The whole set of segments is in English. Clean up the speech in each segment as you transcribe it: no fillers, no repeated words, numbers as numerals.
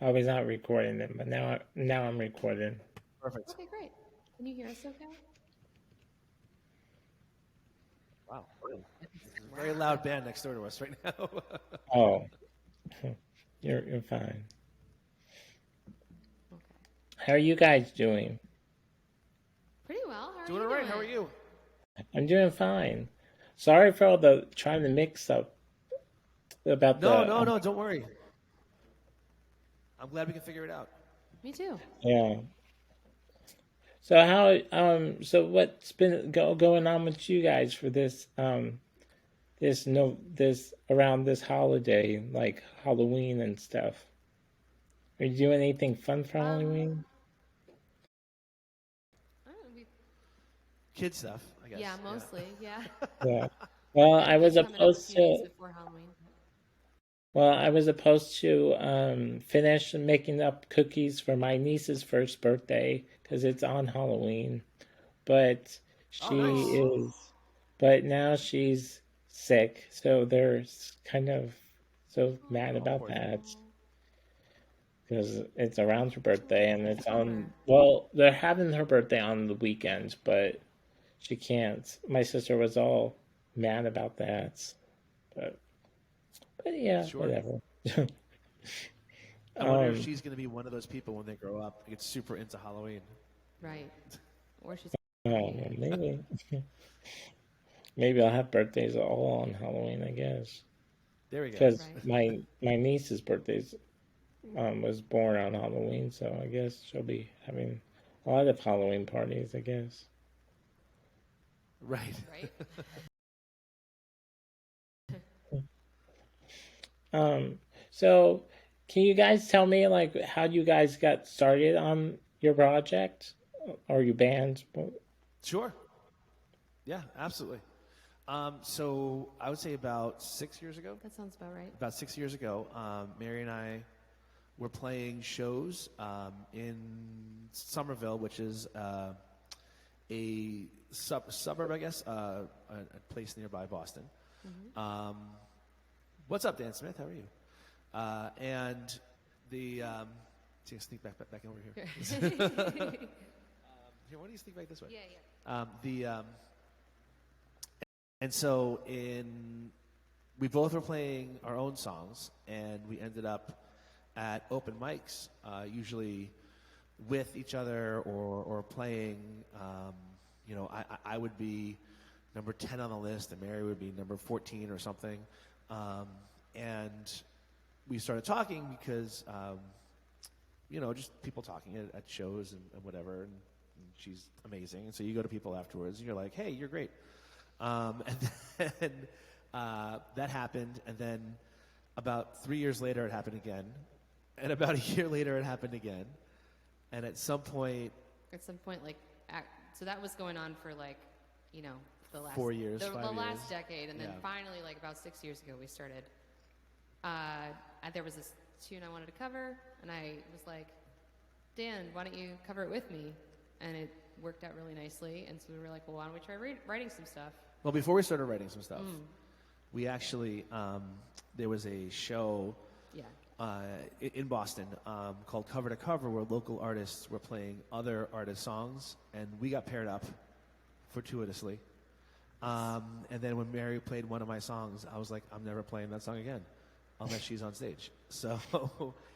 I was not recording them, but now I'm recording. Perfect. Okay, great. Can you hear us okay? Wow. There's a very loud band next door to us right now. Oh, you're fine. Okay. How are you guys doing? Pretty well. How are Doing you all right. doing? How are you? I'm doing fine. Sorry for all the trying to mix up about No, the no, no. Don't worry. I'm glad we can figure it out. Me too. yeah. So so what's been going on with you guys for this around this holiday, like Halloween and stuff? Are you doing anything fun for Um, Halloween? I don't know, Kid stuff, I guess. yeah, mostly. Yeah. Yeah. Well, Got a I gig was coming up a supposed few days to before Halloween. finish making up cookies for my niece's first birthday because it's on Halloween. But Oh, she nice. Aw. is, but now she's sick, so they're kind of so mad Oh, about poor thing. that because it's around her birthday and It's a it's bummer. on. Well, they're having her birthday on the weekend, but she can't. My sister was all mad about that, but yeah, Sure. whatever. I wonder if um, she's going to be one of those people when they grow up, get super into Halloween. Right. Or she's maybe maybe I'll have birthdays all on Halloween, I guess, There we go. because right. my niece's birthday's was born on Halloween, so I guess she'll be having a lot of Halloween parties, I guess. Right. Right. Um, so can you guys tell me like how you guys got started on your project or your band? Sure. Yeah, absolutely. So I would say about 6 years ago. That sounds about right. About 6 years ago, Mary and I were playing shows in Somerville, which is a suburb, I guess, a place nearby Boston. Um, what's up, Dan Smith? How are you? And the see, sneak back over here. Here, why don't you sneak back this way? Yeah, yeah. And so we both were playing our own songs, and we ended up at open mics, usually with each other or playing. I would be number 10 on the list, and Mary would be number 14 or something. And we started talking because, just people talking at shows and whatever. And she's amazing. And so you go to people afterwards, and you're like, hey, you're great. And then that happened, and then about 3 years later, it happened again, and about a year later, it happened again, and at some point, Like, so that was going on for like, the last 4 years, the 5 last years. decade, and then Yeah. finally, like about 6 years ago, we started. There was this tune I wanted to cover, and I was like, Dan, why don't you cover it with me? And it worked out really nicely, and so we were like, well, why don't we try writing some stuff? Well, before we started writing some stuff, we actually there was a show Yeah. in Boston called Cover to Cover, where local artists were playing other artists' songs, and we got paired up fortuitously. And then when Mary played one of my songs, I was like, I'm never playing that song again unless she's on stage. So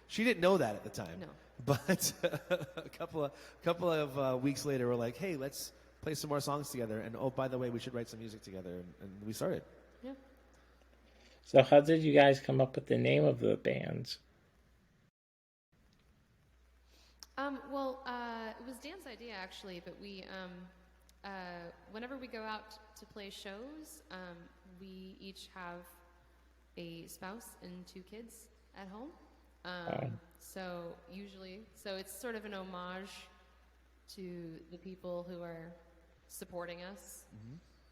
she didn't know that at the time. No. But a couple of weeks later, we're like, hey, let's play some more songs together. And oh, by the way, we should write some music together. And we started. Yeah. So how did you guys come up with the name of the band? It was Dan's idea actually, but we, whenever we go out to play shows, we each have a spouse and 2 kids at home. So it's sort of an homage to the people who are supporting us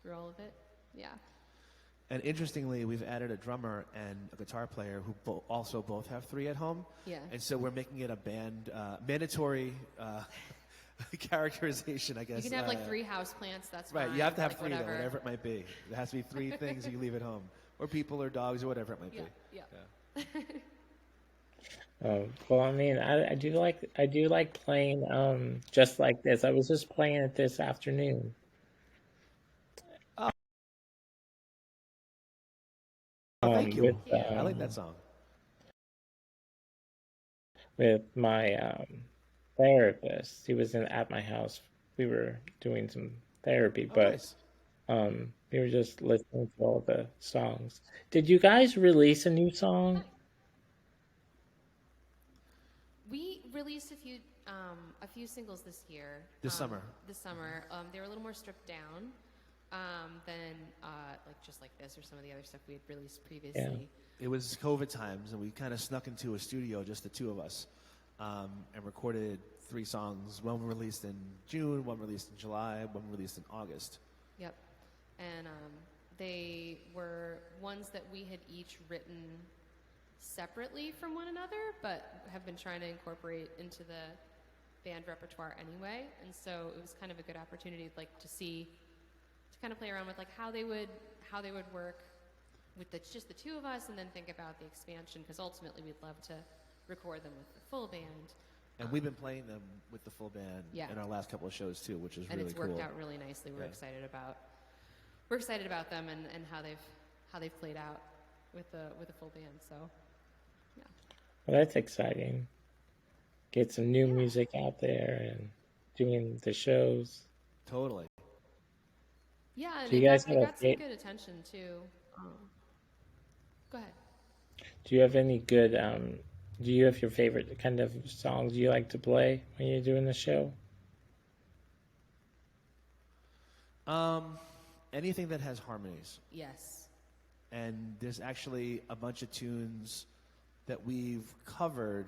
through all of it. Yeah. And interestingly, we've added a drummer and a guitar player who also both have 3 at home. Yeah. And so we're making it a band, mandatory characterization, I guess. You can have like 3 house plants. That's Right, fine. you have to have like, 3, though, whatever. whatever it might be. There has to be 3 things you leave at home, or people, or dogs, or whatever it might Yeah. be. Yeah. Well, I mean, I do like playing just like this. I was just playing it this afternoon Oh, thank you. with Thank you. I like that song. my therapist. He was at my house. We were doing some therapy, Oh, but nice. we were just listening to all the songs. Did you guys release a new song? We released a few singles this year. This summer. This summer, they were a little more stripped down than like just like this or some of the other stuff we had released previously. It was COVID times, and we kind of snuck into a studio, just the two of us, and recorded 3 songs. One released in June, one released in July, one released in August. Yep, and they were ones that we had each written separately from one another, but have been trying to incorporate into the band repertoire anyway. And so it was kind of a good opportunity, like to kind of play around with like how they would work with just the two of us, and then think about the expansion, because ultimately we'd love to record them with the full band. And we've been playing them with the full band Yeah. in our last couple of shows too, which is And really it's cool. worked out really nicely. We're excited about them and how they've played out with the full band. So yeah. Well, that's exciting. Get some new music out there and doing the shows. Totally. Yeah, and Do you it guys got, have it a got some fa- good attention too. Go ahead. Do you have any good do you have your favorite kind of songs you like to play when you're doing the show? Anything that has harmonies. Yes. And there's actually a bunch of tunes that we've covered.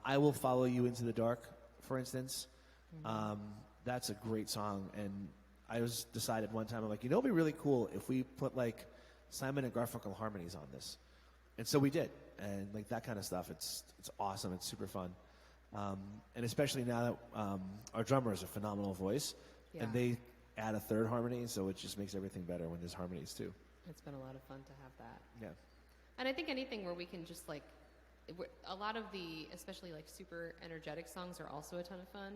I Will Follow You Into the Dark, for instance. That's a great song. And I decided one time, I'm like, it'd be really cool if we put like Simon and Garfunkel harmonies on this. And so we did. And like that kind of stuff, it's awesome. It's super fun. And especially now that our drummer has a phenomenal voice, Yeah. and they add a third harmony, so it just makes everything better when there's harmonies too. It's been a lot of fun to have that. Yeah. And I think anything where we can just like, a lot of the, especially like super energetic songs are also a ton of fun.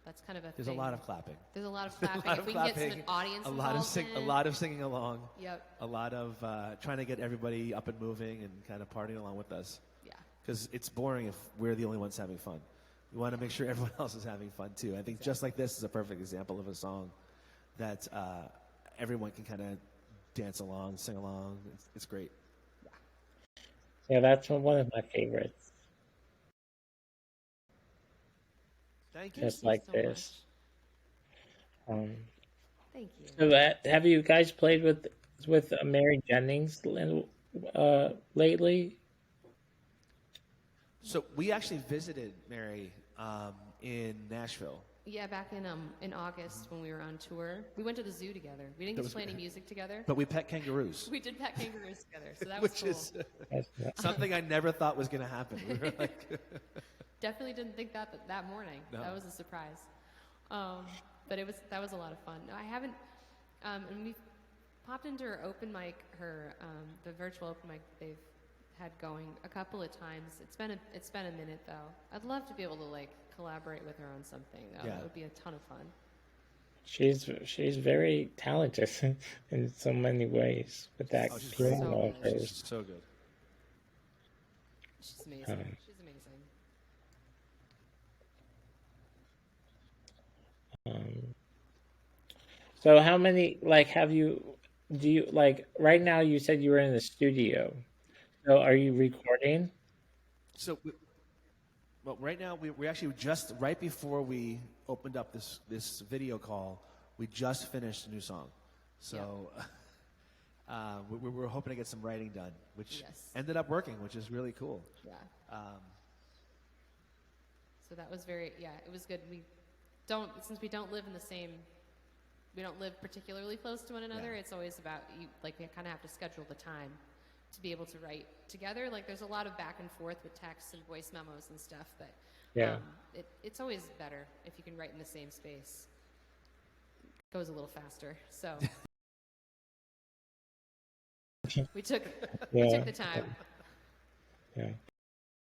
That's kind of a There's thing. a lot of clapping. There's a lot of clapping. A lot if of we can get clapping, some audience a lot of involvement. a lot of singing along. Yep. A lot of trying to get everybody up and moving and kind of partying along with us. Yeah. Because it's boring if we're the only ones having fun. We want to make sure everyone else is having fun too. I think Just Like This is a perfect example of a song that everyone can kind of dance along, sing along. It's great. Yeah, that's one of my favorites. Thank you. Just Thank you like so this. Thank you. So have you guys played with Mary Jennings lately? So we actually visited Mary in Nashville. Yeah, back in August when we were on tour, we went to the zoo together. We didn't get to play any music together. But we pet kangaroos. We did pet kangaroos together, so that was Which cool. is That's- something I never thought was going to happen. We were like, Definitely didn't think that morning. No. That was a surprise. But that was a lot of fun. No, I haven't, and we've popped into her open mic, the virtual open mic they've had going a couple of times. It's been a minute though. I'd love to be able to like collaborate with her on something. Yeah. That would be a ton of fun. She's very talented in so many ways with that Oh, she's great. piano of So hers. she's so good. She's amazing. She's amazing. So how many do you like right now you said you were in the studio. So are you recording? So, well, right now we actually just right before we opened up this video call, we just finished a new song. So, we were hoping to get some writing done, which Yes. ended up working, which is really cool. Yeah. So that was it was good. Since we don't live particularly close to one another. Yeah. It's always about we kind of have to schedule the time to be able to write together. Like there's a lot of back and forth with texts and voice memos and stuff, but Yeah. it's always better if you can write in the same space. It goes a little faster. So we took Yeah. the time. Yeah.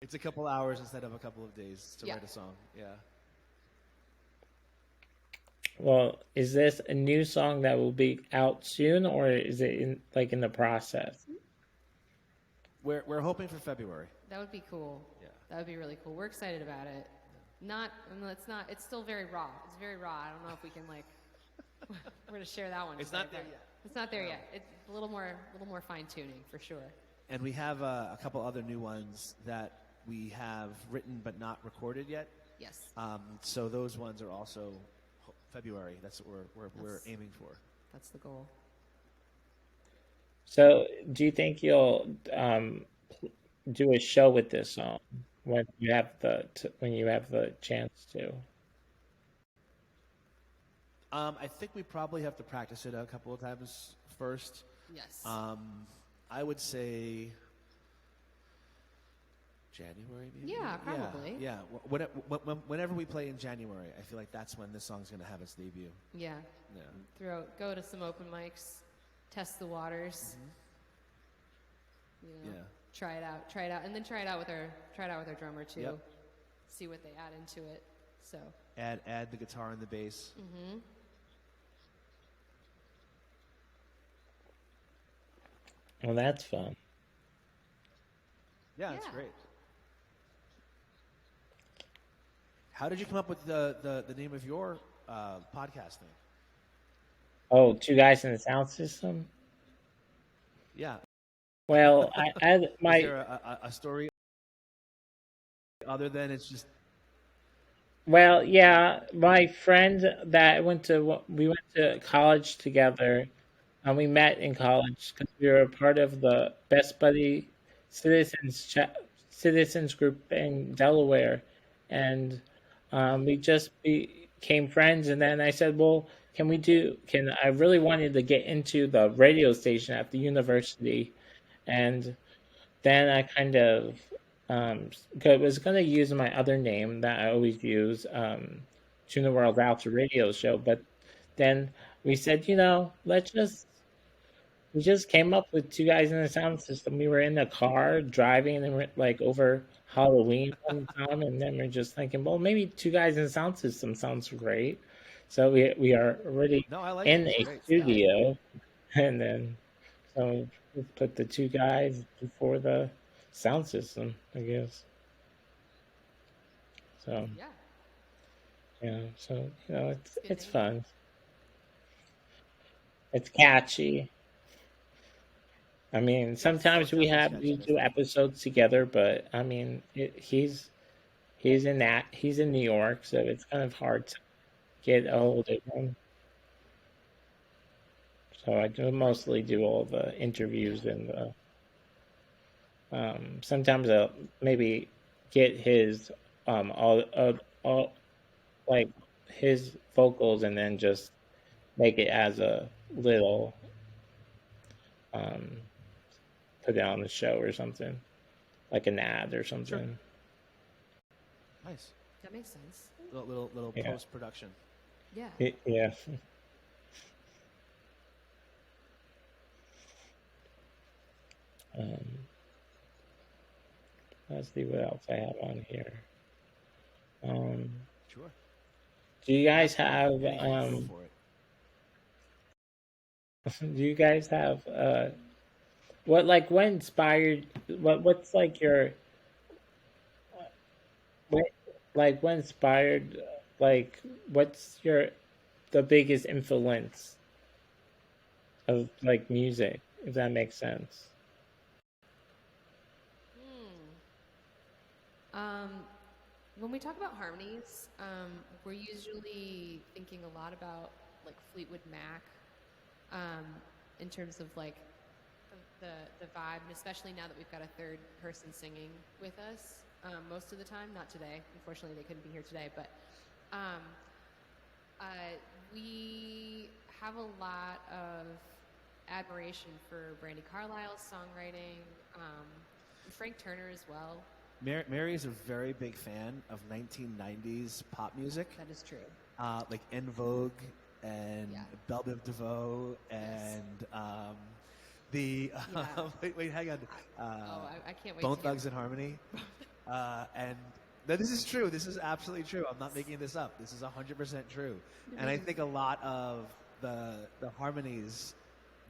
It's a couple hours instead of a couple of days to Yeah. write a song. Yeah. Well, is this a new song that will be out soon, or is it in the process? We're hoping for February. That would be cool. Yeah. That would be really cool. We're excited about it. It's still very raw. It's very raw. I don't know if we can we're gonna share that one. It's today, not there but yet. It's not there yet. It's a little more fine tuning for sure. And we have a couple other new ones that we have written but not recorded yet. Yes. So those ones are also February. That's what we're aiming for. That's the goal. So, do you think you'll do a show with this song when you have the chance to? I think we probably have to practice it a couple of times first. Yes. I would say January, maybe. Yeah, probably. Yeah. Whenever we play in January, I feel like that's when this song's going to have its debut. Yeah. Yeah. Go to some open mics, test the waters. Yeah. Try it out, and then try it out with our drummer too. Yep. See what they add into it. So. Add the guitar and the bass. Well, that's fun. Yeah, it's Yeah. great. How did you come up with the name of your podcast name? Oh, Two Guys in the Sound System. Yeah. Well, I Is there a story other than it's just Well, yeah, my friend that we went to college together, and we met in college because we were a part of the Best Buddy citizens group in Delaware, and we just became friends. And then I said, "Well, Can I really wanted to get into the radio station at the university, and then I kind of was going to use my other name that I always use, Tuna World Out's radio show. But then we said, we just came up with Two Guys in the Sound System. We were in the car driving and we're over Halloween one time, and then we're just thinking, well, maybe Two Guys in the Sound System sounds great. So we are already No, I like in it. a It's great. studio, and then so we put the two guys before the sound system, I guess. So Yeah. so Good it's name. fun. It's catchy. I mean, sometimes we do episodes together, but I mean, he's in New York, so it's kind of hard to get a hold of him. So I do mostly do all the interviews and sometimes I'll maybe get his all like his vocals and then just make it as a little um put it on the show or something, like an ad or something. Nice. That makes sense. Little Yeah. post production. Yeah. Yeah. Um, let's see what else I have on here. Um, Sure. do you guys have Go for it. do you guys have what inspired what's like your what what inspired what's the biggest influence of music, if that makes sense? When we talk about harmonies, we're usually thinking a lot about Fleetwood Mac, in terms of the vibe, and especially now that we've got a third person singing with us most of the time. Not today, unfortunately, they couldn't be here today, but we have a lot of admiration for Brandy Carlisle's songwriting, and Frank Turner as well. Mary is a very big fan of 1990s pop music, That is true. like En Vogue and Yeah. Belle Biv DeVoe and the Yeah. wait, hang on, I can't wait. Bone to hear- Thugs and Harmony. And no, this is true. This is absolutely true. I'm not making this up. This is 100% true. And I think a lot of the harmonies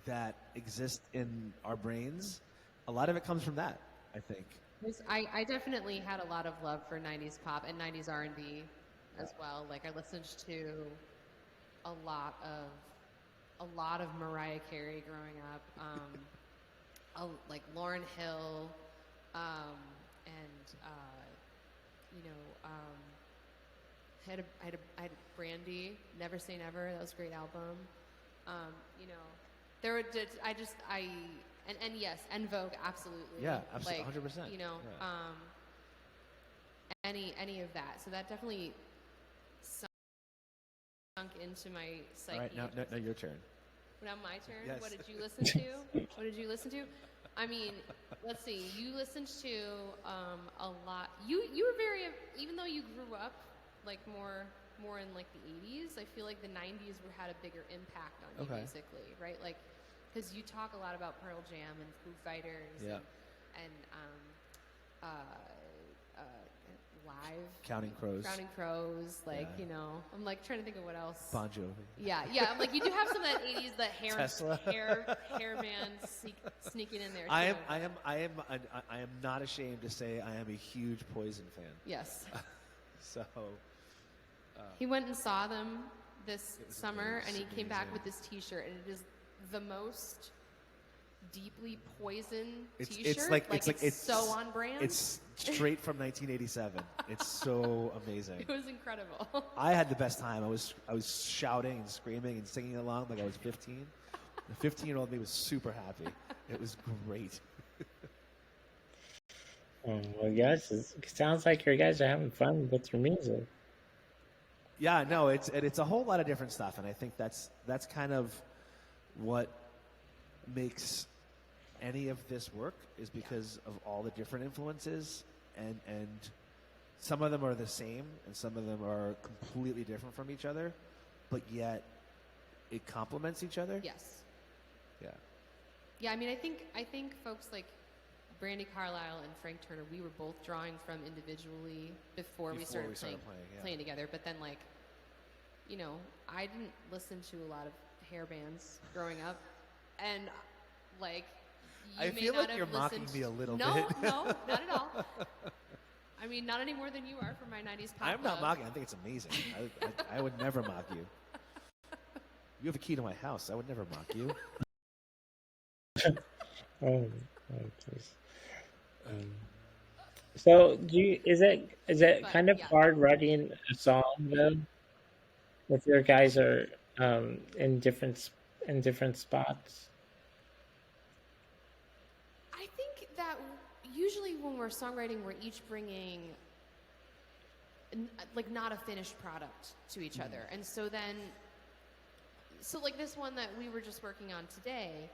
that exist in our brains, a lot of it comes from that, I think. I definitely had a lot of love for 90s pop and 90s R&B as well. Like I listened to a lot of Mariah Carey growing up, like Lauryn Hill, and I had Brandy, Never Say Never. That was a great album. There were and yes, En Vogue, absolutely. Yeah, absolutely, like, 100%. Any of that. So that definitely sunk into my psyche. All right, now your turn. Now my turn. Yes. What did you listen to? What did you listen to? I mean, let's see. You listened to a lot. You were very, even though you grew up like more in like the 80s. I feel like the 90s had a bigger impact on you musically, right? Like, because you talk a lot about Pearl Jam and Foo Fighters, and Live, Counting Crows, like I'm like trying to think of what else. Bon Jovi. Yeah. I'm like, you do have some of that 80s, the Tesla. hair band sneaking in there. Too. I am not ashamed to say I am a huge Poison fan. Yes. So. He went and saw them this summer, and he came back amazing. with this T-shirt, and it is the most deeply Poison T-shirt. It's so on brand. It's straight from 1987. It's so amazing. It was incredible. I had the best time. I was shouting and screaming and singing along like I was 15. The 15-year-old me was super happy. It was great. Well, yes, it sounds like you guys are having fun with your music. Yeah, no, it's a whole lot of different stuff, and I think that's kind of what makes any of this work is because of all the different influences, and some of them are the same, and some of them are completely different from each other, but yet it complements each other. Yes. Yeah. Yeah, I mean, I think folks like Brandi Carlile and Frank Turner, we were both drawing from individually before we started playing together. But then, like, I didn't listen to a lot of hair bands growing up, and like, I feel like you're mocking me a little bit. No, not at all. I mean, not any more than you are for my 90s pop. I'm not mocking. I think it's amazing. I would never mock you. You have a key to my house. I would never mock you. Oh, please. So, is it kind of hard writing a song though? If your guys are in different spots. I think that usually when we're songwriting, we're each bringing like not a finished product to each other, and so like this one that we were just working on today,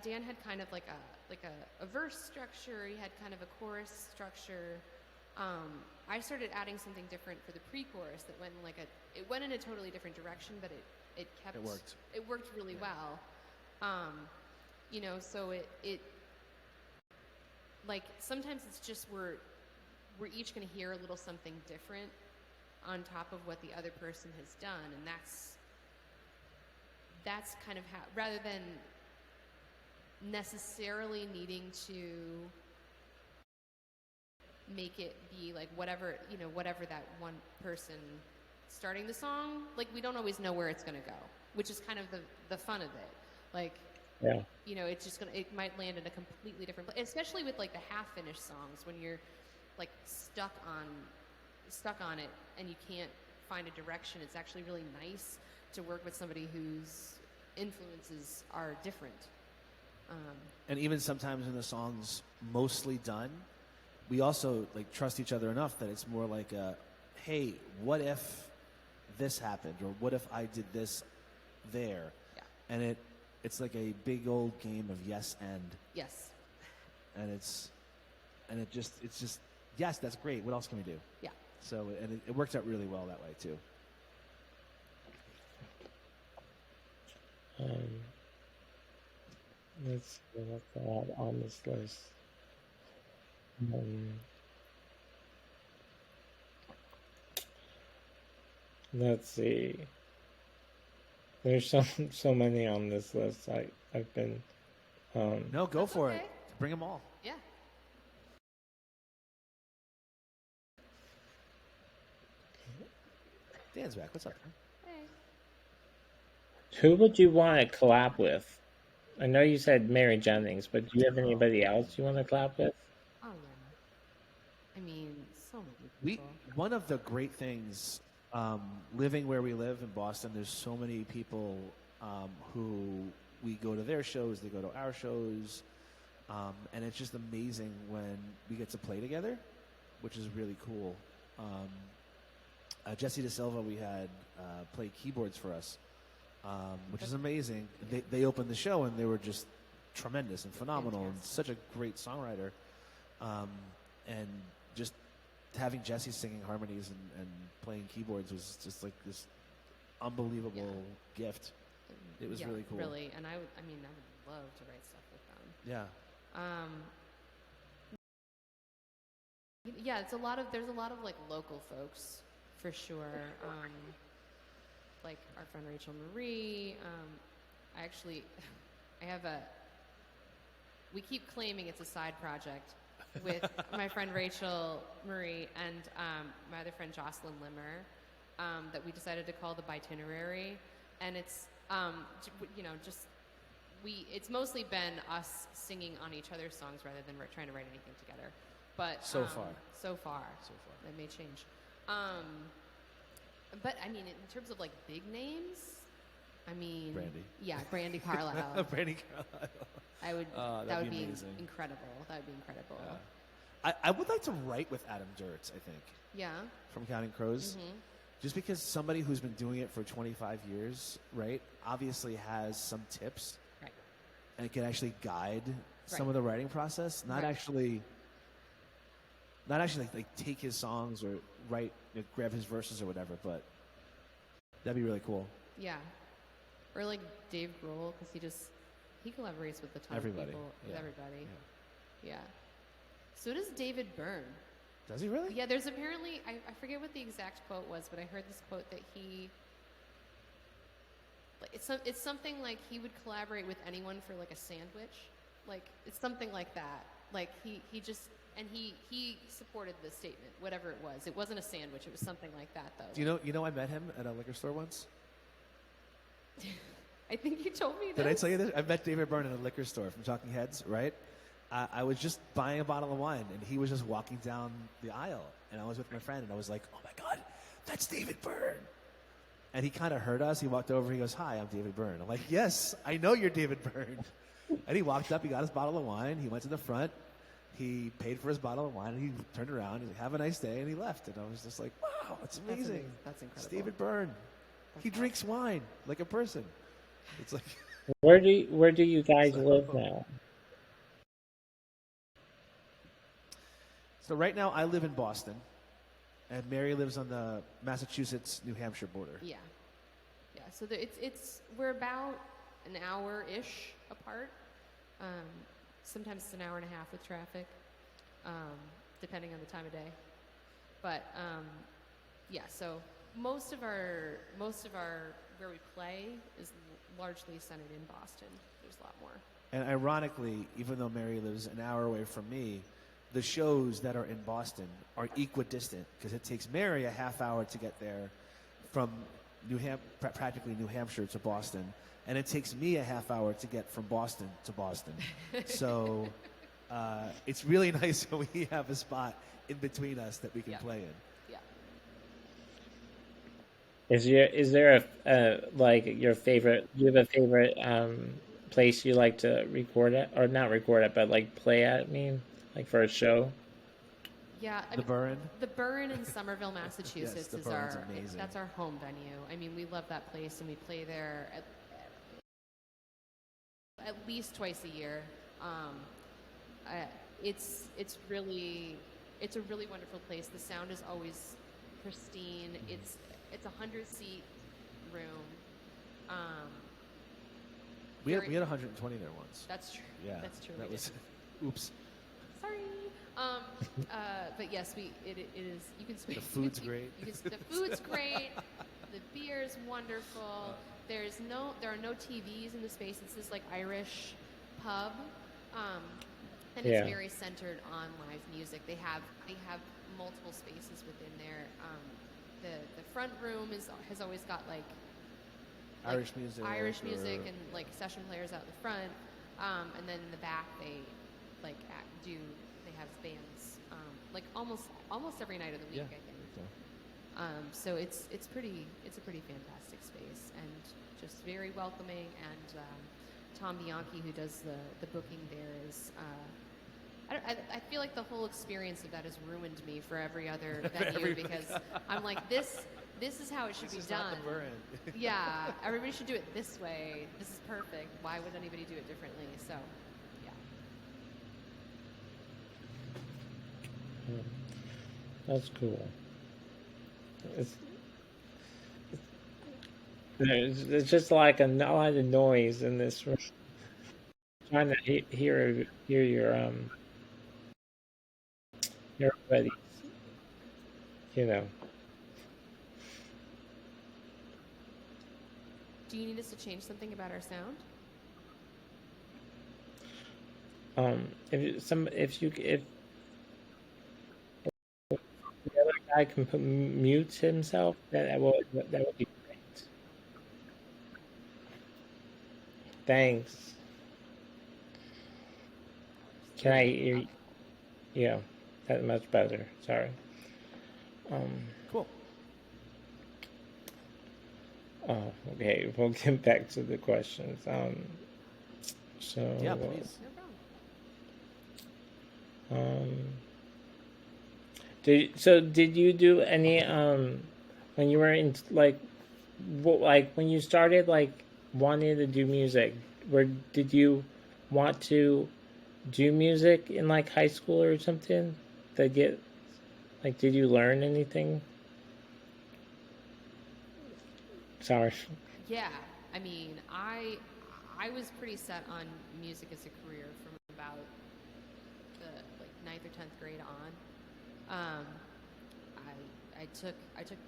Dan had kind of like a verse structure. He had kind of a chorus structure. I started adding something different for the pre-chorus that went in it went in a totally different direction, but it worked. It worked really well. So it like sometimes it's just we're each going to hear a little something different on top of what the other person has done, and that's kind of how, rather than necessarily needing to make it be like whatever that one person starting the song, like we don't always know where it's going to go, which is kind of the fun of it. Like, yeah, it's just it might land in a completely different place, especially with like the half-finished songs when you're like stuck on it and you can't find a direction. It's actually really nice to work with somebody whose influences are different. And even sometimes when the song's mostly done, we also like trust each other enough that it's more like hey, what if this happened, or what if I did this there? Yeah. And it's like a big old game of yes and. Yes. And it's just yes, that's great. What else can we do? Yeah. So it worked out really well that way too. Let's see what I have on this list. Um, let's see. There's so many on this list. I've been No, go That's for okay. it. Bring them all. Yeah. Dan's back. What's up? Hey. who would you want to collab with? I know you said Mary Jennings, but do you have anybody else you want to collab with? Oh yeah. I mean, so many We people. one of the great things living where we live in Boston. There's so many people who we go to their shows, they go to our shows, and it's just amazing when we get to play together, which is really cool. Jesse De Silva, we had play keyboards for us, which is amazing. They opened the show and they were just tremendous and phenomenal and such a great songwriter. And just having Jesse singing harmonies and playing keyboards was just like this unbelievable gift. It was Yeah, really cool. Really, and I mean, I would love to write stuff with them. Yeah. Yeah, there's a lot of like local folks for sure. Like our friend Rachel Marie. I actually, I have we keep claiming it's a side project with my friend Rachel Marie and my other friend Jocelyn Limmer that we decided to call the Bitinerary, and it's it's mostly been us singing on each other's songs rather than trying to write anything together. But So far. that may change. But I mean, in terms of like big names, I mean, Brandy. Yeah, Brandy Carlisle. Brandy Carlisle. I would. Oh, that that'd would be be amazing. incredible. That would be incredible. I would like to write with Adam Duritz, I think, Yeah. from Counting Crows. Just because somebody who's been doing it for 25 years, right, obviously has some tips Right. and can actually guide some Right. of the writing process. Not Right. actually like take his songs or grab his verses or whatever, but that'd be really cool. Yeah. Or like Dave Grohl, because he collaborates with a ton Everybody, of people. With yeah. everybody. Yeah. So does David Byrne. Does he really? Yeah, there's apparently, I forget what the exact quote was, but I heard this quote that like it's something like he would collaborate with anyone for like a sandwich. Like, it's something like that. Like, he just, and he supported the statement, whatever it was. It wasn't a sandwich, it was something like that, though. Do you know I met him at a liquor store once? I think you told me this. Did I tell you this? I met David Byrne in a liquor store from Talking Heads, right? I was just buying a bottle of wine, and he was just walking down the aisle, and I was with my friend, and I was like, "Oh my God, that's David Byrne!" And he kind of heard us. He walked over. He goes, "Hi, I'm David Byrne." I'm like, "Yes, I know you're David Byrne." And he walked up. He got his bottle of wine. He went to the front. He paid for his bottle of wine, and he turned around. He's like, "Have a nice day," and he left. And I was just like, "Wow, that's amazing. That's incredible. It's David Byrne. He drinks wine like a person." It's like, Where do you guys live now? so right now I live in Boston, and Mary lives on the Massachusetts-New Hampshire border. Yeah. Yeah, so we're about an hour-ish apart. Sometimes it's an hour and a half with traffic, depending on the time of day. But yeah, so most of our where we play is largely centered in Boston. There's a lot more. And ironically, even though Mary lives an hour away from me, the shows that are in Boston are equidistant because it takes Mary a half hour to get there from practically New Hampshire to Boston, and it takes me a half hour to get from Boston to Boston. So it's really nice when we have a spot in between us that we can play in. Yeah. Is there a like your favorite? Do you have a favorite place you like to record at, or not record at, but like play at? I mean, like for a show. Yeah, The Burren? The Burren in Somerville, Massachusetts the is Burren's amazing. that's our home venue. I mean, we love that place, and we play there at least twice a year. It's a really wonderful place. The sound is always pristine. It's a 100-seat room. We had 120 there once. That's true. Yeah, That's true. That we was, did. oops. Sorry. But yes, it is. You can speak. The food's great. The food's great. The beer is wonderful. There are no TVs in the space. It's this like Irish pub, and it's Yeah. very centered on live music. They have multiple spaces within there. The front room has always got like Irish music, and like session players out the front, and then in the back they they have bands like almost every night of the week, I think. So it's a pretty fantastic space and just very welcoming. And Tom Bianchi, who does the booking there, is I feel like the whole experience of that has ruined me for every other venue because I'm like this is how it should be done. Not the burn. Yeah, everybody should do it this way. This is perfect. Why would anybody do it differently? So, yeah. That's cool. There's just like a lot of noise in this room. Trying to hear your buddies, you know. Do you need us to change something about our sound? If the other guy can mute himself, that would be great. Thanks. Can I hear you? Yeah, that's much better. Sorry. Cool. Oh, okay. We'll get back to the questions. So Yeah, please. No problem. Did you do any when you were in like when you started like wanting to do music, did you want to do music in like high school or something to get like did you learn anything? Sorry. Yeah, I mean, I was pretty set on music as a career from about the like 9th or 10th grade on. I took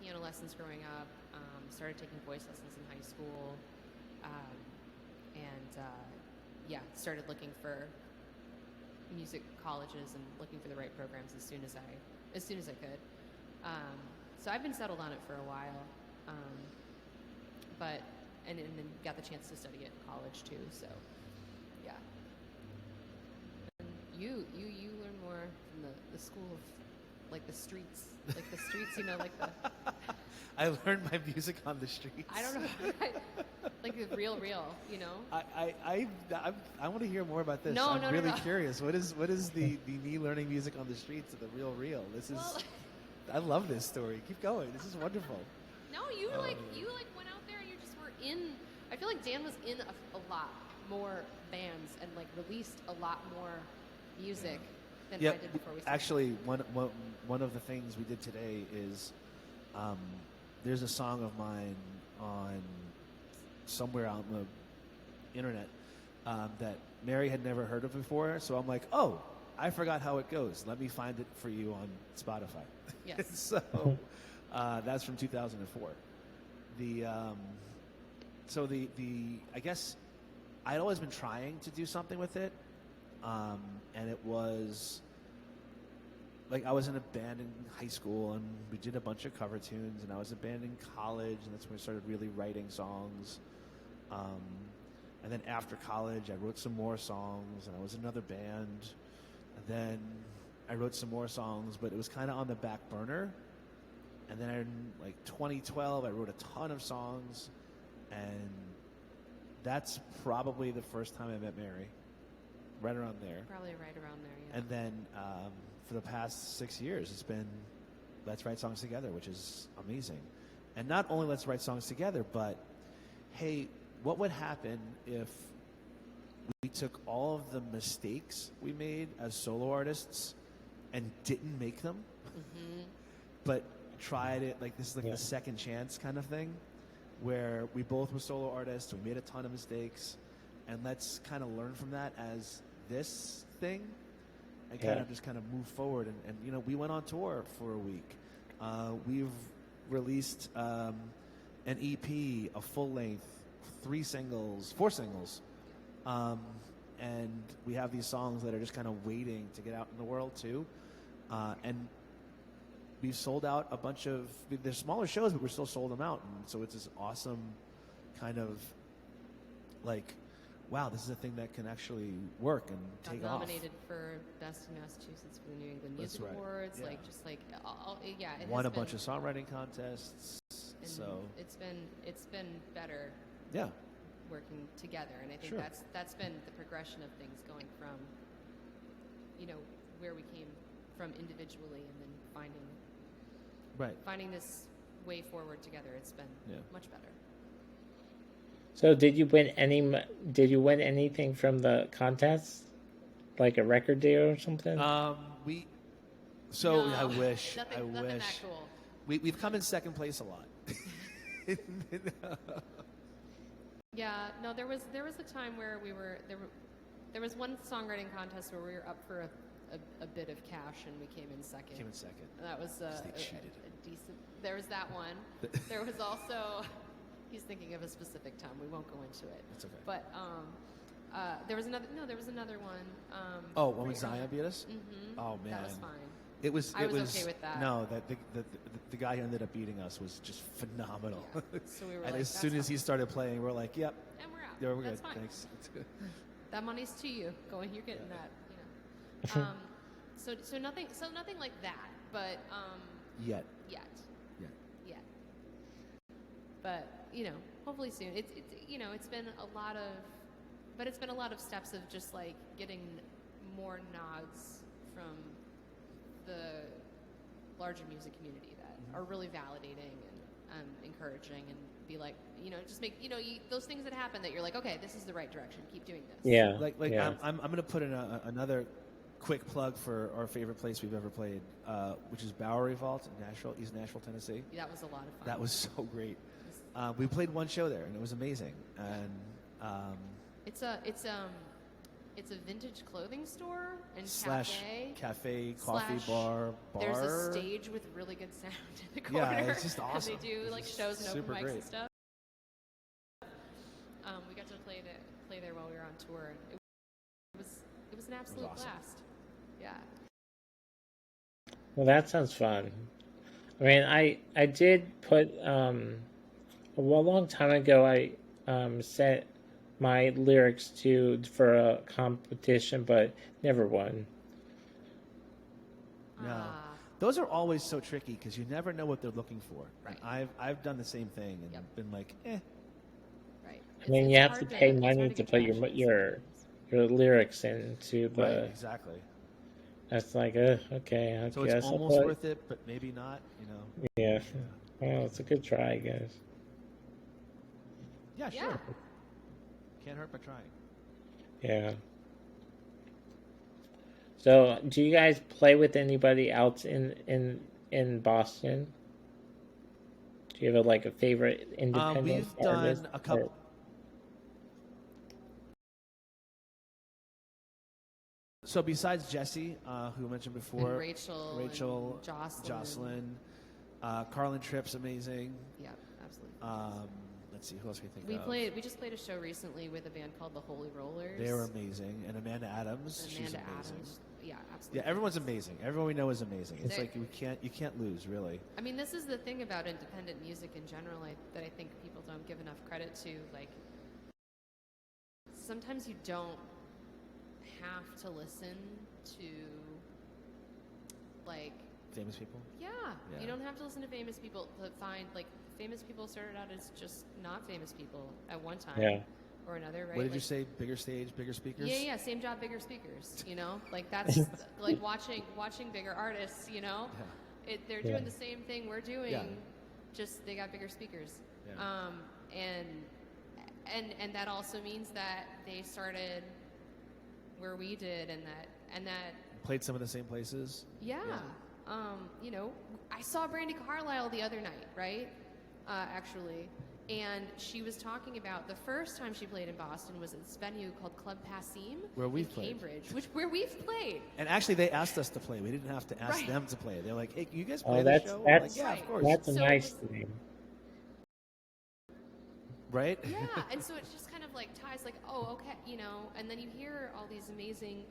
piano lessons growing up. Started taking voice lessons in high school, and started looking for music colleges and looking for the right programs as soon as I could. So I've been settled on it for a while, but and then got the chance to study it in college too. So yeah. And you learn more from the school of like the streets, like the. I learned my music on the streets. I don't know, like the real, you know. I want to hear more about this. No, I'm really no. curious. What is the me learning music on the streets of the real? This is. I love this story. Keep going. This is wonderful. No, you went out there and you just were in. I feel like Dan was in a lot more bands and like released a lot more music than I did before we started. Actually, one of the things we did today is there's a song of mine on somewhere on the internet that Mary had never heard of before. So I'm like, oh, I forgot how it goes. Let me find it for you on Spotify. Yes. So that's from 2004. I guess I'd always been trying to do something with it, and it was like I was in a band in high school, and we did a bunch of cover tunes, and I was in a band in college, and that's when I started really writing songs. And then after college, I wrote some more songs, and I was in another band. And then I wrote some more songs, but it was kind of on the back burner. And then in like 2012, I wrote a ton of songs, and that's probably the first time I met Mary, right around there. Probably right around there, yeah. And then for the past 6 years, it's been Let's Write Songs Together, which is amazing. And not only Let's Write Songs Together, but hey, what would happen if we took all of the mistakes we made as solo artists and didn't make them, but tried it like this is like a second chance kind of thing, where we both were solo artists, we made a ton of mistakes, and let's kind of learn from that as this thing, and kind Yeah. of just kind of move forward. And you know, we went on tour for a week. We've released an EP, a full length, 4 singles, and we have these songs that are just kind of waiting to get out in the world too. And we've sold out a bunch of. They're smaller shows, but we're still sold them out, and so it's this awesome kind of like, wow, this is a thing that can actually work and Got take off. nominated for Best in Massachusetts for the New England That's Music right. Awards. Yeah. Like just like yeah, it Won has a bunch been- of songwriting contests. and So it's been better yeah, working together, and I think Sure. that's been the progression of things, going from, you know, where we came from individually, and then right. finding this way forward together. It's been Yeah. much better. So did you win did you win anything from the contest? Like a record deal or something? We. So No, I wish. nothing I wish. that cool. We've come in second place a lot. Yeah, no, there was a time where there was one songwriting contest where we were up for a bit of cash, and we came in second. Came in second. And that was they cheated. a decent. There was that one. There was also. He's thinking of a specific time. We won't go into it. That's okay. But there was another. No, there was another one. Oh, when was Zion beat us? Mm-hmm. Oh man, That was fine. It was. I It was okay with that. No, that the guy who ended up beating us was just phenomenal. So we were and like, as soon "That's as he started playing, we're like, "Yep, And we're out. yeah, we're That's good. fine. Thanks." That money's to you. Going, you're getting that. You know. So nothing like that. But Yet. yet. Yeah. Yet. But you know, hopefully soon. It's you know, it's been a lot of steps of just like getting more nods from the larger music community that are really validating and encouraging, and be like, you know, just make, you know, those things that happen that you're like, okay, this is the right direction. Keep doing this. yeah. Like yeah. I'm gonna put in another quick plug for our favorite place we've ever played, which is Bowery Vault in Nashville, East Nashville, Tennessee. That was a lot of fun. That was so great. We played one show there, and it was amazing. And It's a vintage clothing store and slash cafe, coffee slash bar. There's a stage with really good sound in the Yeah, corner. it's just awesome. And they do It's like just shows and open super mics great. and stuff. We got to play there while we were on tour. It was an absolute awesome. blast. Yeah. Well, that sounds fun. I mean, I did put a long time ago. I set my lyrics for a competition, but never won. No. Ah, Those are always so tricky because you never know what they're looking for. Right. I've done the same thing and Yep. been like, right. I mean, you have to pay money to get put traction. your lyrics into the. right, exactly. That's like, okay, I So guess it's I'll almost put- worth it, but maybe not. You know. Yeah. Well, it's a good try, guys. Yeah, sure. Yeah. Can't hurt by trying. Yeah. So, do you guys play with anybody else in Boston? Do you have like a favorite independent We've artist? done a couple. or- So besides Jesse, who I mentioned before, And Rachel, and Jocelyn, Carlin Tripp's amazing. Yeah, absolutely. Let's see, who else can I think of? We just played a show recently with a band called the Holy Rollers. They were amazing, and Amanda Adams. She's Amanda amazing. Adams. Yeah, absolutely. Yeah, everyone's amazing. Everyone we know is amazing. It's They're- like you can't lose, really. I mean, this is the thing about independent music in general that I think people don't give enough credit to. Like, sometimes you don't have to listen to, like, Famous people. yeah, Yeah. you don't have to listen to famous people to find, like, famous people started out as just not famous people at one time Yeah. or another, right? What did you Like, say? Bigger stage, bigger speakers. Yeah, same job, bigger speakers. You know, like that's like watching bigger artists. You know, they're Yeah. doing the same thing we're doing, Yeah. just they got bigger speakers. Yeah. And that also means that they started where we did, and that Played some of the same places. yeah. You know, I saw Brandy Carlisle the other night, right? Actually, And she was talking about the first time she played in Boston was at this venue called Club Passim Where we've in played. Cambridge, where we've played. And actually, they asked us to play. We didn't have to ask Right. them to play. They're like, "Hey, can you guys play Oh, the that's show?" We're like, that's yeah, Right. of course. that's a So it nice was- thing. Right? Yeah, and so it just kind of like ties like, oh, okay, you know, and then you hear all these amazing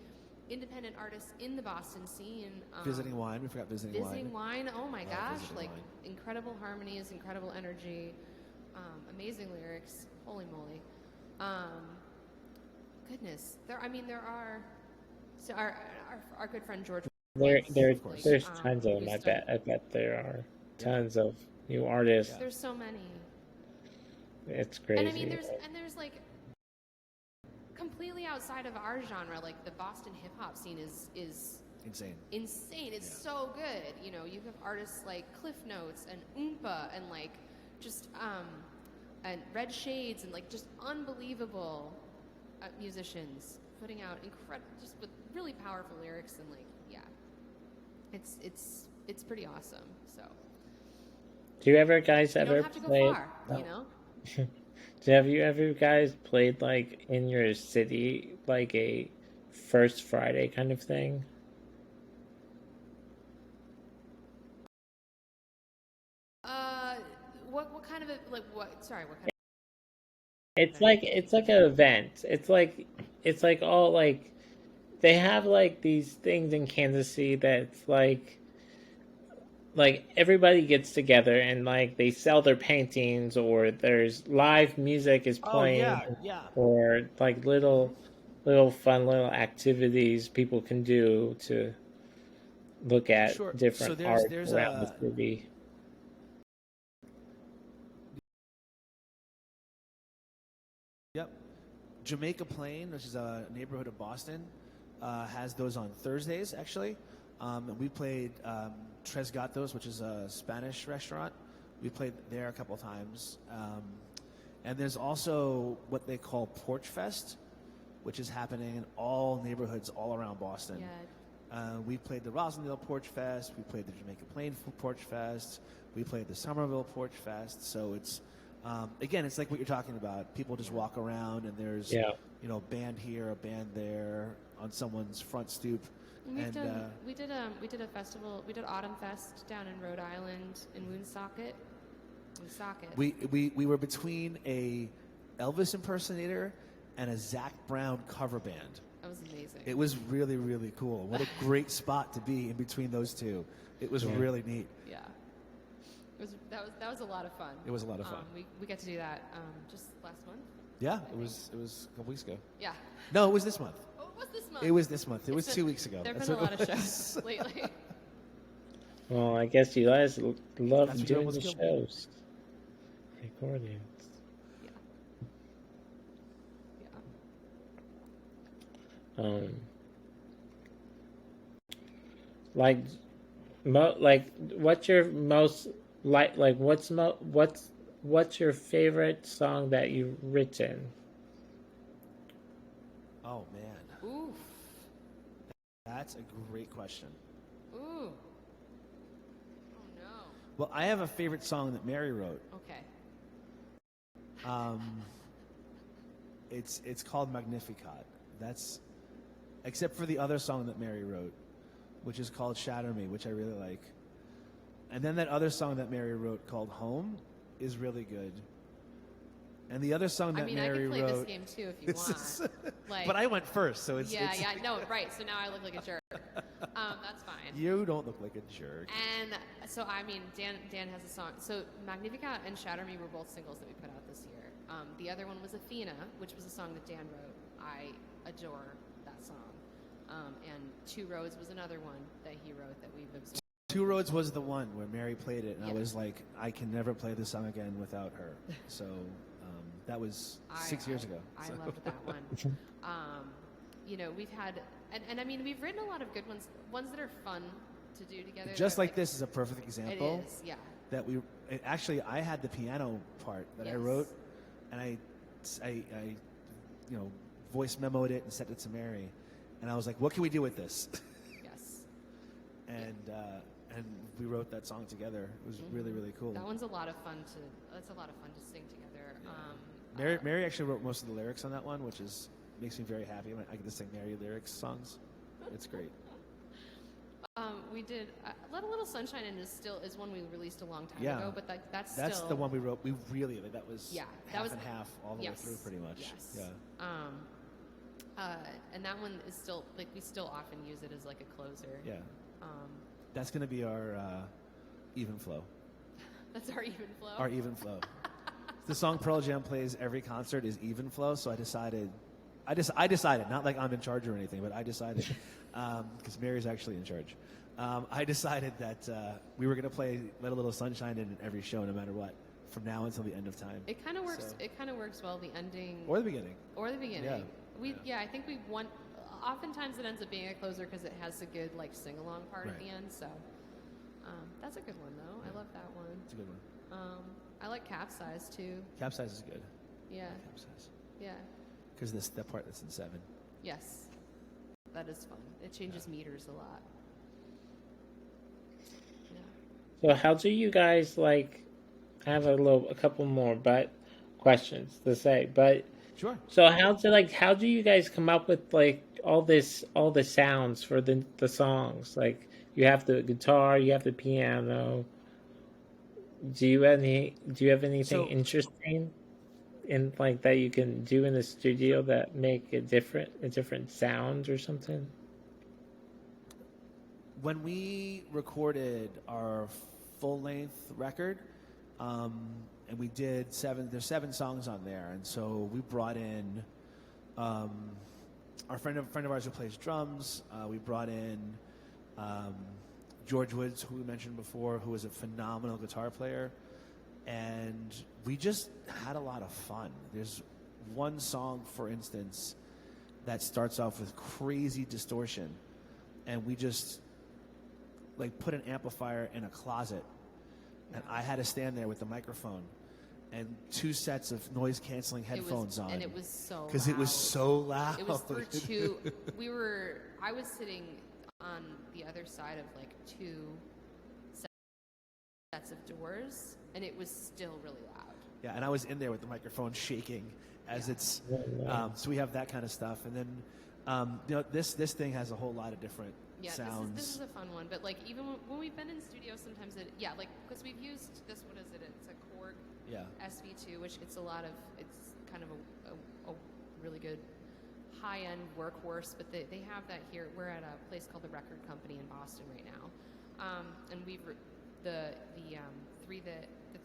independent artists in the Boston scene. Visiting Wine. We forgot Visiting Wine. Visiting Wine, oh my gosh, Visiting like Wine. incredible harmonies, incredible energy, amazing lyrics. Holy moly. Goodness. There are, so our good friend George. There's like, tons of them. who I started- bet there are tons of new artists. There's so many. It's crazy. And I mean, there's like completely outside of our genre, like the Boston hip hop scene is Insane. insane. It's Yeah. so good. You know, you have artists like Cliff Notes and Oompa and like just and Red Shades and like just unbelievable musicians putting out incredible, just with really powerful lyrics and like it's pretty awesome. So Do you ever guys you ever don't have to go play? far, you know. Have you ever guys played like in your city, like a First Friday kind of thing? What kind of a, like what? Sorry, what kind of? It's like an event. It's like all like they have like these things in Kansas City that's like everybody gets together and like they sell their paintings or there's live music is playing yeah. or like little fun little activities people can do to look at Sure. different So art there's around the city. Yep. Jamaica Plain, which is a neighborhood of Boston, has those on Thursdays, actually. And we played Tres Gatos, which is a Spanish restaurant. We played there a couple times. And there's also what they call Porch Fest, which is happening in all neighborhoods all around Boston. Yeah. We played the Rosendale Porch Fest. We played the Jamaica Plain Porch Fest. We played the Somerville Porch Fest. So it's, again, it's like what you're talking about. People just walk around and there's, Yeah. you know, a band here, a band there on someone's front stoop. And we did a festival. We did Autumn Fest down in Rhode Island in Woonsocket. We were between a Elvis impersonator and a Zac Brown cover band. That was amazing. It was really, really cool. What a great spot to be in between those two. It was really neat. Yeah. That was a lot of fun. It was a lot of fun. We got to do that just last month. Yeah, it was a couple weeks ago. Yeah. No, it was this month. Oh, it was this month. It was this month. It was It's 2 been- weeks ago. There've That's been a what lot it of was. shows lately. Well, I guess you guys love That's what doing almost the killed me. shows. Accordions. Yeah. Like what's your most like what's your favorite song that you've written? Oh man, Oof. that's a great question. Ooh. Oh no. Well, I have a favorite song that Mary wrote. Okay. It's called Magnificat. That's except for the other song that Mary wrote, which is called Shatter Me, which I really like. And then that other song that Mary wrote called Home is really good. And the other song that I Mary can play wrote. this game too if you want. Like, But I went first, so it's yeah, it's, yeah, no, right. So now I look like a jerk. That's fine. You don't look like a jerk. And so I mean, Dan has a song. So Magnificat and Shatter Me were both singles that we put out this year. The other one was Athena, which was a song that Dan wrote. I adore that song. And Two Roads was another one that he wrote that we've absorbed. Two Roads was the one where Mary played it, and I Yeah. was like, I can never play this song again without her. So that was 6 years ago. I So. loved that one. You know, we've had, and I mean, we've written a lot of good ones that are fun to do together. Just that are like this is a perfect example. It is, yeah. That actually I had the piano part that I Yes. wrote, and I you know voice memoed it and sent it to Mary, and I was like, what can we do with this? Yes. and we wrote that song together. It was really, really cool. That one's a lot of fun to. That's a lot of fun to sing together. Mary actually wrote most of the lyrics on that one, which makes me very happy when I get to sing Mary lyrics songs. It's great. We did "Let a Little Sunshine In" is one we released a long time Yeah. ago, but that's still the one we wrote. We really that was that was and half all the way through pretty much. Yes. Yeah. And that one is still like we still often use it as like a closer. Yeah. That's gonna be our even flow. That's our even flow. Our even flow. The song Pearl Jam plays every concert is even flow. So I decided, not like I'm in charge or anything, but I decided because Mary's actually in charge. I decided that we were going to play "Let a Little Sunshine In" every show, no matter what, from now until the end of time. It kind of works. So. It kind of works well. The ending or the beginning. Or the beginning. Yeah. I think we want. Oftentimes it ends up being a closer because it has a good like sing along part at the end. So that's a good one though. I love that one. It's a good one. I like Capsize too. Capsize is good. Yeah. Capsize. Yeah. Because that part that's in 7. Yes. That is fun. It changes meters a lot. Yeah. So how do you guys like? I have a couple more questions to say, but sure. So how do you guys come up with like all the sounds for the songs? Like you have the guitar, you have the piano. Do you have anything interesting in like that you can do in the studio that make a different sound or something? When we recorded our full-length record, and we did there's 7 songs on there, and so we brought in our friend of ours who plays drums. We brought in George Woods, who we mentioned before, who is a phenomenal guitar player, and we just had a lot of fun. There's one song, for instance, that starts off with crazy distortion, and we just like put an amplifier in a closet, and I had to stand there with the microphone and 2 sets of noise canceling headphones on, and it was so because it was so loud. It was for 2. I was sitting on the other side of like 2 sets of doors, and it was still really loud. Yeah, and I was in there with the microphone shaking as it's. So we have that kind of stuff, and then this thing has a whole lot of different sounds. This is a fun one, but like even when we've been in studio, sometimes like because we've used this. What is it? It's a Korg SV2, which it's kind of a really good high-end workhorse, but they have that here. We're at a place called the Record Company in Boston right now, and we've the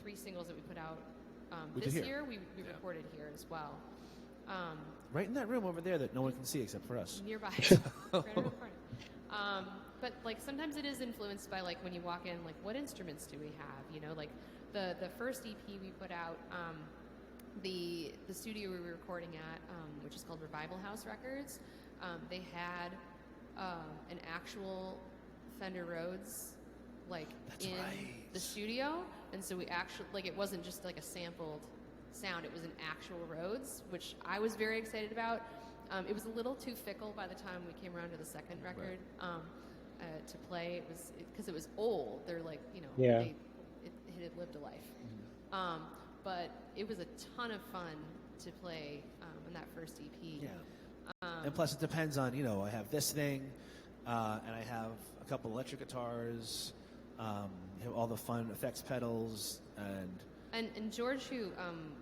3 singles that we put out this year we recorded here as well. Right in that room over there that no one can see except for us. Nearby, right around the corner. But like sometimes it is influenced by like when you walk in, like what instruments do we have? You know, like the first EP we put out. The studio we were recording at, which is called Revival House Records, they had an actual Fender Rhodes the studio, and so we actually it wasn't just like a sampled sound; it was an actual Rhodes, which I was very excited about. It was a little too fickle by the time we came around to the second record to play. It was because it was old. They're like it had lived a life. Mm-hmm. But it was a ton of fun to play in that first EP. Yeah. And plus, it depends on, I have this thing, and I have a couple electric guitars, have all the fun effects pedals, and George, who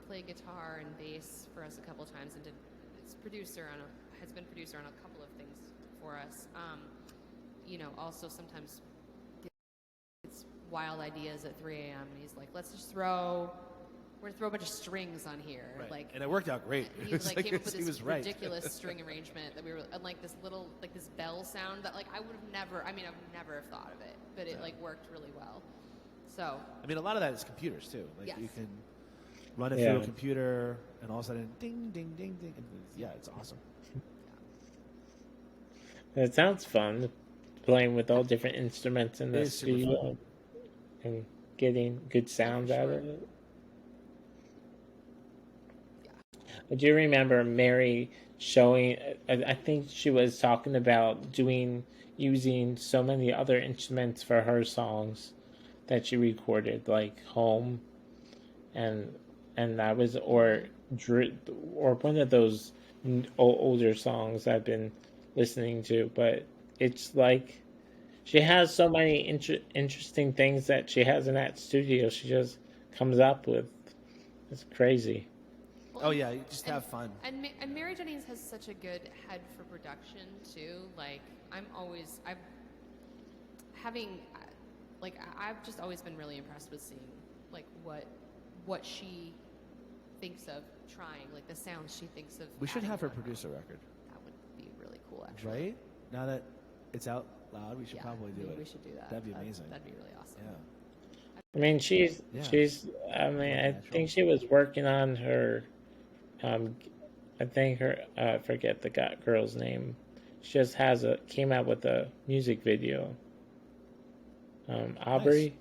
played guitar and bass for us a couple times and has been producer on a couple of things for us. Also sometimes gets wild ideas at 3 a.m. and he's like, let's just we're gonna throw a bunch of strings on here, right. And it worked out great. He came up with this ridiculous string arrangement that we were, and like this little, like this bell sound that like I would have never. I mean, I would never have thought of it, but it like worked really well. So. I mean, a lot of that is computers too. Like yes. You can run it through a computer, and all of a sudden, ding, ding, ding, ding. And it's awesome. It sounds fun, playing with all different instruments in the studio and getting good sounds out of it. I do remember Mary showing. I think she was talking about using so many other instruments for her songs that she recorded, like Home, and that was or one of those older songs I've been listening to. But it's like she has so many interesting things that she has in that studio. She just comes up with. It's crazy. Oh yeah, you just have fun. And Mary Jennings has such a good head for production too. Like I've having, like I've just always been really impressed with seeing like what she thinks of trying, like the sounds she thinks of. We should adding have to her produce a record, That would be really cool, actually. right? Now that it's out loud, we should probably do maybe it. We should do that. That'd be amazing. That'd be really awesome. Yeah. I mean, Yeah. I mean, I Natural. think she was working on her. I think her. I forget the girl's name. She just came out with a music video. Aubrey.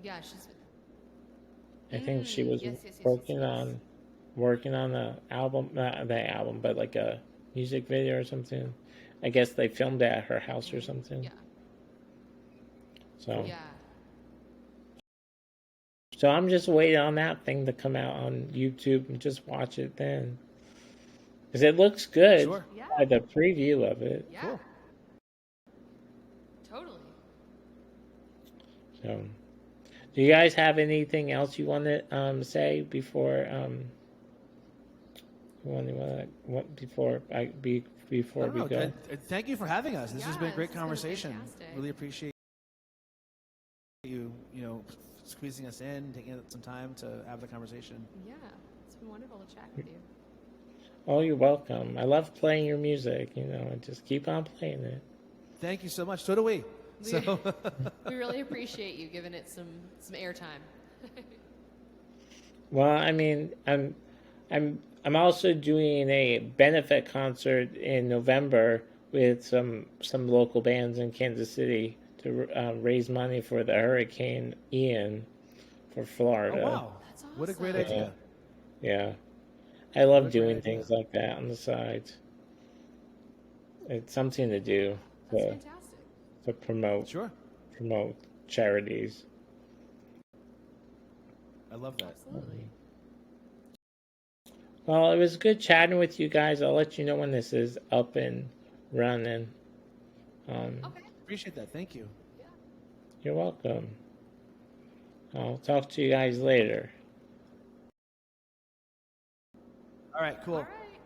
Yeah, she's. I think she was yes. working on the album, not the album, but like a music video or something. I guess they filmed it at her house or something. Yeah. So. Yeah. So I'm just waiting on that thing to come out on YouTube and just watch it then. Because it looks good. Sure. Yeah. By the preview of it. Yeah. Cool. Totally. So, do you guys have anything else you want to say before before we go? Good. Thank you for having us. This has been a great this has been conversation. fantastic. Really appreciate you squeezing us in, taking some time to have the conversation. Yeah, it's been wonderful to chat with you. Oh, you're welcome. I love playing your music. And just keep on playing it. Thank you so much. So do we. So We really appreciate you giving it some airtime. Well, I mean, I'm also doing a benefit concert in November with some local bands in Kansas City to raise money for the Hurricane Ian for Florida. oh wow, That's what a great awesome. idea. Yeah, I love What a great doing idea. things like that on the side. It's something to do That's to fantastic. promote Sure, charities. I love that. Absolutely. Well, it was good chatting with you guys. I'll let you know when this is up and running. Okay. Appreciate that. Thank you. You're welcome. I'll talk to you guys later. All right, cool. All right.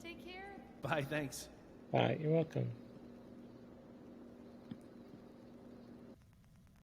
Take care. Bye. Thanks. Bye. You're welcome.